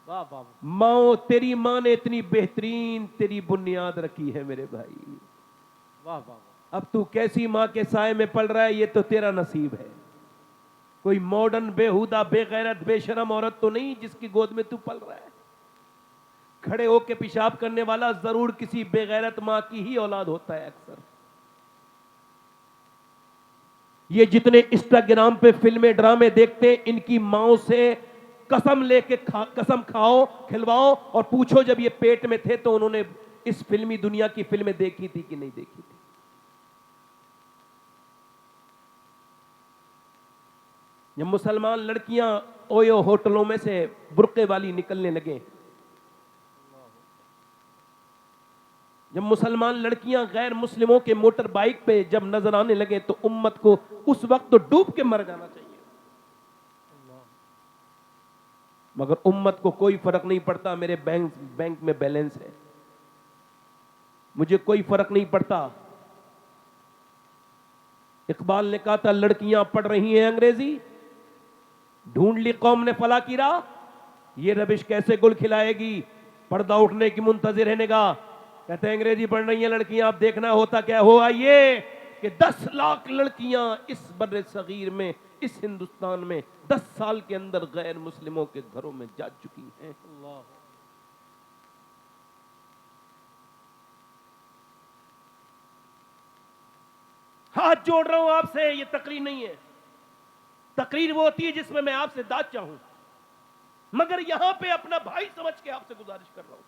वाह वाह माओ, तेरी माँ ने इतनी बेहतरीन तेरी बुनियाद रखी है मेरे भाई। वाह वाह। अब तू कैसी माँ के साए में पल रहा है, ये तो तेरा नसीब है। कोई मॉडर्न बेहुदा बेगैरत बेशरम औरत तो नहीं जिसकी गोद में तू पल रहा है। खड़े होके पेशाब करने वाला जरूर किसी बेगैरत माँ की ही औलाद होता है अक्सर। ये जितने इंस्टाग्राम पे फिल्में ड्रामे देखते हैं, इनकी माओ से कसम लेके कसम खाओ, खिलवाओ और पूछो जब ये पेट में थे तो उन्होंने इस फिल्मी दुनिया की फिल्में देखी थी कि नहीं देखी थी। जब मुसलमान लड़कियां ओयो होटलों में से बुर्के वाली निकलने लगे, जब मुसलमान लड़कियां गैर मुस्लिमों के मोटर बाइक पे जब नजर आने लगे, तो उम्मत को उस वक्त तो डूब के मर जाना चाहिए। मगर उम्मत को कोई फर्क नहीं पड़ता मेरे बैंक में बैलेंस है, मुझे कोई फर्क नहीं पड़ता। इकबाल ने कहा था लड़कियां पढ़ रही हैं अंग्रेजी, ढूंढ ली कौम ने फला की राह, ये रबिश कैसे गुल खिलाएगी, पर्दा उठने की मुंतजिर रहने का। कहते हैं अंग्रेजी पढ़ रही हैं लड़कियां, अब देखना होता क्या हुआ ये कि 10 लाख लड़कियां इस बर्रे सगीर में, इस हिंदुस्तान में 10 साल के अंदर गैर मुस्लिमों के घरों में जा चुकी हैं। हाथ जोड़ रहा हूं आपसे, ये तकरीर नहीं है। तकरीर वो होती है जिसमें मैं आपसे दाद चाहूं, मगर यहां पे अपना भाई समझ के आपसे गुजारिश कर रहा हूं।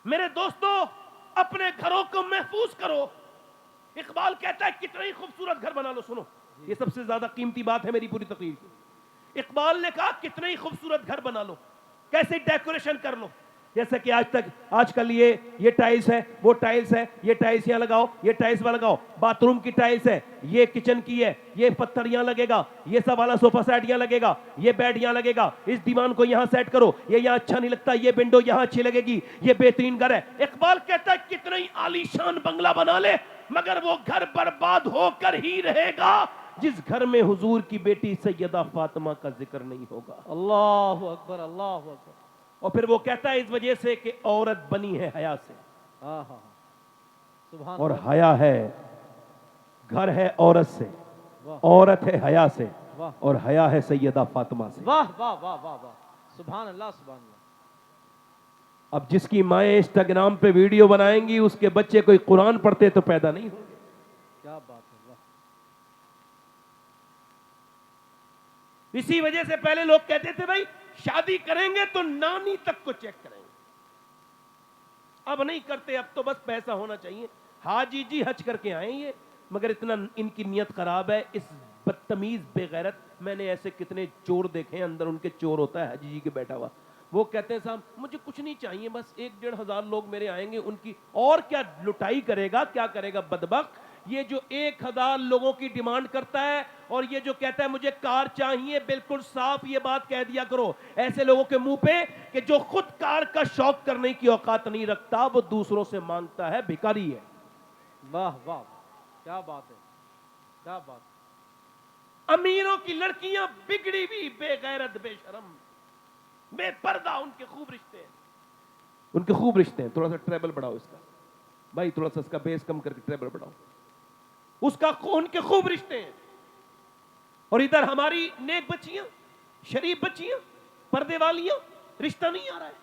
मेरे दोस्तों, अपने घरों को महफूज करो। इकबाल कहता है कितना ही खूबसूरत घर बना लो। सुनो, ये सबसे ज्यादा कीमती बात है मेरी पूरी तकरीर की। इकबाल ने कहा कितना ही खूबसूरत घर बना लो, कैसे डेकोरेशन कर लो, जैसे कि आजकल ये टाइल्स है, वो टाइल्स है, ये टाइल्स यहां लगाओ, ये टाइल्स वहां लगाओ, बाथरूम की टाइल्स है, ये किचन की है, ये पत्थर यहां लगेगा, ये सब वाला सोफा सेट यहां लगेगा, ये बेड यहां लगेगा, इस दीवान को यहां सेट करो, ये यहां अच्छा नहीं लगता, ये विंडो यहां अच्छी लगेगी, ये बेहतरीन घर है। इकबाल कहता है कितना ही आलीशान बंगला बना ले, मगर वो घर बर्बाद होकर ही रहेगा जिस घर में हुजूर की बेटी सैयदा फातिमा का जिक्र नहीं होगा। अल्लाह अकबर, अल्लाह अकबर। और फिर वो कहता है इस वजह से कि औरत बनी है हया से, हाँ हाँ, सुभान और अल्लाह। हया है, घर है औरत से, वाह औरत है हया से, वाह और हया है सैयदा फातिमा से। वाह वाह वाह वाह वाह, सुभान अल्लाह, सुभान अल्लाह। अब जिसकी माएं इंस्टाग्राम पे वीडियो बनाएंगी, उसके बच्चे कोई कुरान पढ़ते तो पैदा नहीं होंगे। क्या बात है, वाह। इसी वजह से पहले लोग कहते थे भाई शादी करेंगे तो नानी तक को चेक करेंगे, अब नहीं करते, अब तो बस पैसा होना चाहिए। हाजी जी हज करके आए ये, मगर इतना इनकी नियत खराब है, इस बदतमीज बेगैरत। मैंने ऐसे कितने चोर देखे हैं, अंदर उनके चोर होता है हाजी जी के बैठा हुआ। वो कहते हैं साहब मुझे कुछ नहीं चाहिए, बस 1-1.5 लोग मेरे आएंगे, उनकी और क्या लुटाई करेगा, क्या करेगा बदबख्त। ये जो 1,000 लोगों की डिमांड करता है और ये जो कहता है मुझे कार चाहिए, बिल्कुल साफ ये बात कह दिया करो ऐसे लोगों के मुंह पे कि जो खुद कार का शौक करने की औकात नहीं रखता, वो दूसरों से मांगता है, भिखारी है। वाह वाह, क्या बात है, क्या बात। अमीरों की लड़कियां बिगड़ी हुई, बेगैरत, बेशरम, बेपर्दा, उनके खूब रिश्ते हैं, उनके खूब रिश्ते हैं। थोड़ा सा ट्रेबल बढ़ाओ इसका भाई, थोड़ा सा इसका बेस कम करके ट्रेबल बढ़ाओ। उसका उनके खूब रिश्ते हैं, और इधर हमारी नेक बच्चियां, शरीफ बच्चियां, पर्दे वालियां, रिश्ता नहीं आ रहा है।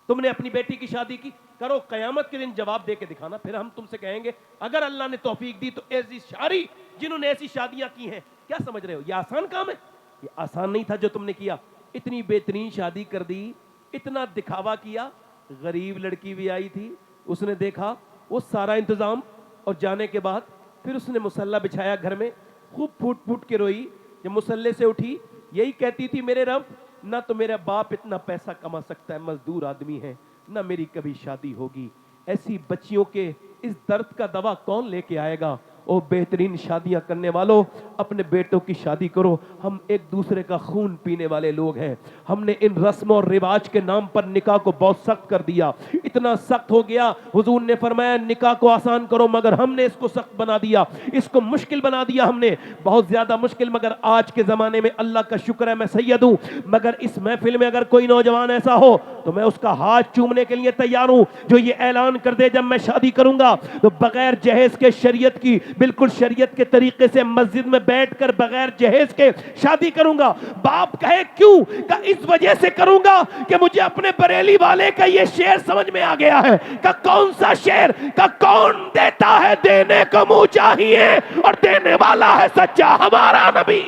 तुमने अपनी बेटी की शादी की, करो, कयामत के दिन जवाब दे के दिखाना, फिर हम तुमसे कहेंगे अगर अल्लाह ने तौफीक दी तो ऐसी शारी जिन्होंने ऐसी शादियां की हैं। क्या समझ रहे हो ये आसान काम है? ये आसान नहीं था जो तुमने किया। इतनी बेहतरीन शादी कर दी, इतना दिखावा किया, गरीब लड़की भी आई थी, उसने देखा वो सारा इंतजाम, और जाने के बाद फिर उसने मुसल्ला बिछाया घर में, खूब फूट फूट के रोई। जब मुसल्ले से उठी यही कहती थी मेरे रब, ना तो मेरा बाप इतना पैसा कमा सकता है, मजदूर आदमी है, ना मेरी कभी शादी होगी। ऐसी बच्चियों के इस दर्द का दवा कौन लेके आएगा? ओ बेहतरीन शादियां करने वालों, अपने बेटों की शादी करो। हम एक दूसरे का खून पीने वाले लोग हैं। हमने इन रस्म और रिवाज के नाम पर निकाह को बहुत सख्त कर दिया, इतना सख्त हो गया। हुजूर ने फरमाया निकाह को आसान करो, मगर हमने इसको सख्त बना दिया, इसको मुश्किल बना दिया हमने, बहुत ज्यादा मुश्किल। मगर आज के जमाने में अल्लाह का शुक्र है मैं सैयद हूं, मगर इस महफिल में अगर कोई नौजवान ऐसा हो तो मैं उसका हाथ चूमने के लिए तैयार हूं, जो ये ऐलान कर दे जब मैं शादी करूंगा तो बगैर जहेज के, शरीयत की बिल्कुल शरीयत के तरीके से मस्जिद में बैठकर बगैर जहेज के शादी करूंगा। बाप कहे क्यों? का इस वजह से करूंगा कि मुझे अपने बरेली वाले का ये शेर समझ में आ गया है। का कौन सा शेर? का कौन देता है देने को मुंह चाहिए और देने वाला है सच्चा हमारा नबी।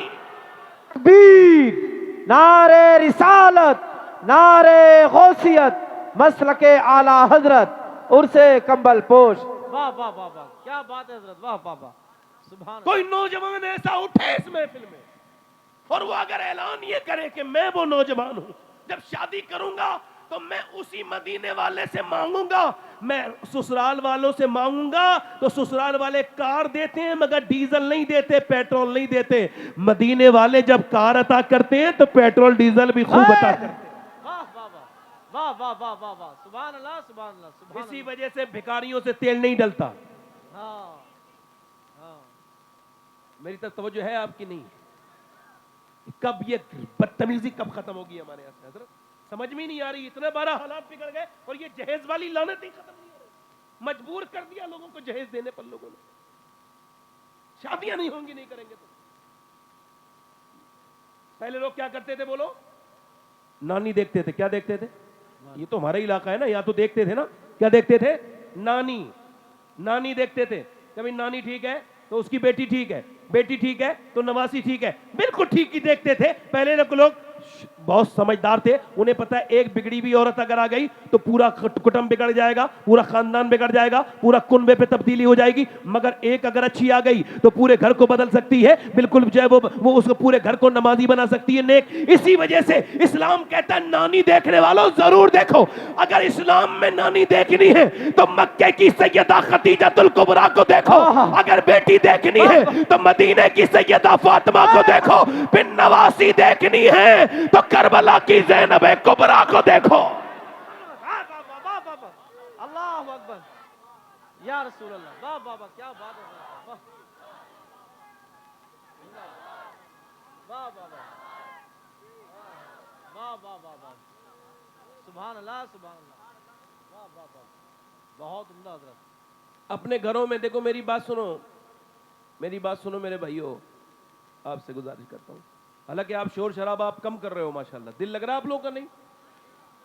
तकबीर, नारे रिसालत, नारे गौसियत, मसलके आला हजरत, उर्से कंबल पोश। वाह वाह वाह वाह, क्या बात है हजरत, वाह वाह वाह, सुभान। कोई नौजवान ऐसा उठे इस महफिल में और वो अगर ऐलान ये करे कि मैं वो नौजवान हूं, जब शादी करूंगा तो मैं उसी मदीने वाले से मांगूंगा। मैं ससुराल वालों से मांगूंगा तो ससुराल वाले कार देते हैं मगर डीजल नहीं देते, पेट्रोल नहीं देते। मदीने वाले जब कार अता करते हैं तो पेट्रोल डीजल भी खूब अता करते हैं। वाह वाह वाह वाह वाह वाह वाह, सुभान अल्लाह सुभान अल्लाह सुभान। इसी वजह से भिखारियों से तेल नहीं डलता। हाँ हाँ, मेरी तरफ तवज्जो है आपकी? नहीं। कब ये बदतमीजी कब खत्म होगी हमारे यहाँ से हजरत? समझ में नहीं आ रही। इतने बारा हालात बिगड़ गए और ये जहेज वाली लानत ही खत्म नहीं हो रही। मजबूर कर दिया लोगों को जहेज देने पर। लोगों ने शादियां नहीं होंगी, नहीं करेंगे तो। पहले लोग क्या करते थे बोलो? नानी देखते थे। क्या देखते थे? ये तो हमारा इलाका है ना, यहाँ तो देखते थे ना। क्या देखते थे? नानी। नानी देखते थे। कभी नानी ठीक है तो उसकी बेटी ठीक है, बेटी ठीक है तो नवासी ठीक है, बिल्कुल ठीक ही देखते थे। पहले लोग बहुत समझदार थे, उन्हें पता है एक बिगड़ी हुई औरत अगर आ गई तो पूरा कुटुंब बिगड़ जाएगा, पूरा खानदान बिगड़ जाएगा, पूरा कुनबे पे तब्दीली हो जाएगी। मगर एक अगर अच्छी आ गई तो पूरे घर को बदल सकती है, बिल्कुल जो है वो उसको पूरे घर को नमाजी बना सकती है, नेक। इसी वजह से इस्लाम कहता है नानी देखने वालों जरूर देखो। अगर इस्लाम में नानी देखनी है तो मक्के की सैयदा खदीजतुल कुबरा को देखो, अगर बेटी देखनी है तो मदीने की सैयदा फातिमा को देखो, बिन नवासी देखनी है तो करबला की ज़ैनब कुबरा को देखो। अल्लाहु अकबर, या रसूल अल्लाह, वाह वाह वाह, क्या बात है, वाह वाह वाह वाह वाह वाह वाह, सुभान अल्लाह सुभान अल्लाह, वाह वाह वाह, बहुत उम्दा हजरत। अपने घरों में देखो, मेरी बात सुनो, मेरी बात सुनो मेरे भाइयों, आपसे गुजारिश करता हूं। हालांकि आप शोर शराबा आप कम कर रहे हो माशाल्लाह, दिल लग रहा है आप लोगों का? नहीं,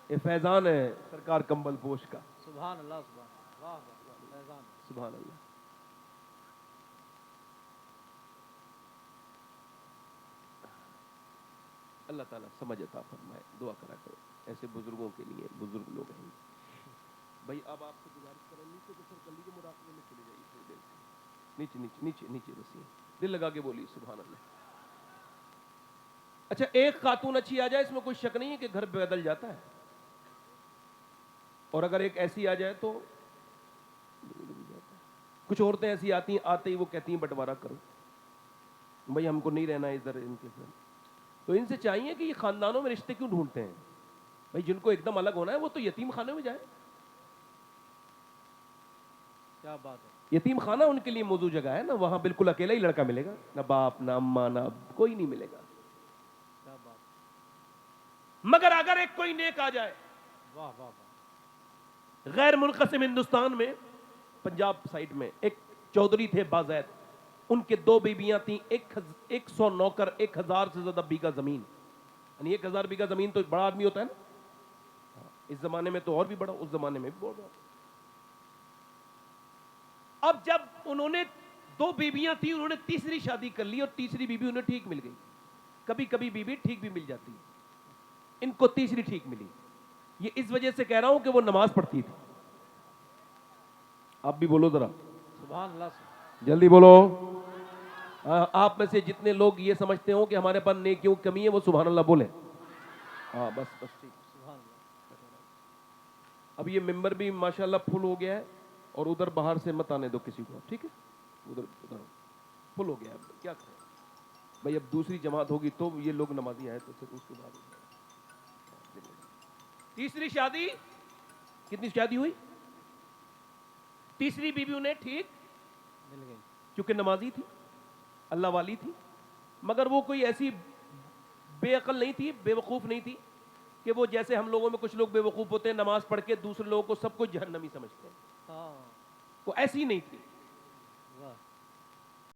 ये फैजान है सरकार कंबल पोश का। सुभान अल्लाह सुभान, वाह वाह, फैजान, सुभान अल्लाह। अल्लाह ताला समझ अता फरमाए, दुआ करा करो ऐसे बुजुर्गों के लिए। बुजुर्ग लोग हैं भाई। अब आपसे गुजारिश करें, नीचे तो सर गली के मुराकबे में चले जाइए थोड़ी देर से। नीचे नीचे नीचे नीचे बस ये दिल लगा के बोलिए सुभान अल्लाह। अच्छा, एक खातून अच्छी आ जाए इसमें कोई शक नहीं है कि घर बदल जाता है, और अगर एक ऐसी आ जाए तो कुछ औरतें ऐसी आती हैं, आते ही वो कहती हैं बंटवारा करो भाई, हमको नहीं रहना इधर इनके साथ। तो इनसे चाहिए कि ये खानदानों में रिश्ते क्यों ढूंढते हैं भाई? जिनको एकदम अलग होना है वो तो यतीम खाने में जाए। क्या बात है, यतीम खाना उनके लिए मौजूद जगह है ना, वहां बिल्कुल अकेला ही लड़का मिलेगा, ना बाप ना अम्मा ना कोई नहीं मिलेगा। क्या बात, मगर अगर एक कोई नेक आ जाए, वाह वाह वाह, गैर मुनक़सिम हिंदुस्तान में पंजाब साइड में एक चौधरी थे बाज़ैद, उनके दो बीबियां थी, 100 नौकर, 1000 से ज्यादा बीघा जमीन। यानी 1000 बीघा जमीन तो बड़ा आदमी होता है ना, इस जमाने में तो और भी बड़ा, उस जमाने में भी बहुत बड़ा। अब जब उन्होंने दो बीबियां थी, उन्होंने तीसरी शादी कर ली और तीसरी बीबी उन्हें ठीक मिल गई। कभी कभी बीबी ठीक भी मिल जाती है, इनको तीसरी ठीक मिली। ये इस वजह से कह रहा हूं कि वो नमाज पढ़ती थी। आप भी बोलो जरा सुभान अल्लाह, जल्दी बोलो। आप में से जितने लोग ये समझते हो कि हमारे पास नेकियों की कमी है वो सुभान अल्लाह बोले। हाँ बस बस ठीक। सुभान अल्लाह। अब ये मेंबर भी माशाल्लाह फुल हो गया है, और उधर बाहर से मत आने दो किसी को, ठीक है? उधर उधर फुल हो गया, अब क्या करें भाई, अब दूसरी जमात होगी तो ये लोग नमाजी आए, तो फिर उसके बाद तीसरी शादी, कितनी शादी हुई? तीसरी बीवी उन्हें ठीक मिल गई। क्योंकि नमाजी थी, अल्लाह वाली थी, मगर वो कोई ऐसी बेअकल नहीं थी, बेवकूफ नहीं थी कि वो जैसे हम लोगों में कुछ लोग बेवकूफ होते हैं, नमाज पढ़ के दूसरे लोगों को सब कुछ जहन्नमी समझते हैं, हाँ। वो ऐसी नहीं थी।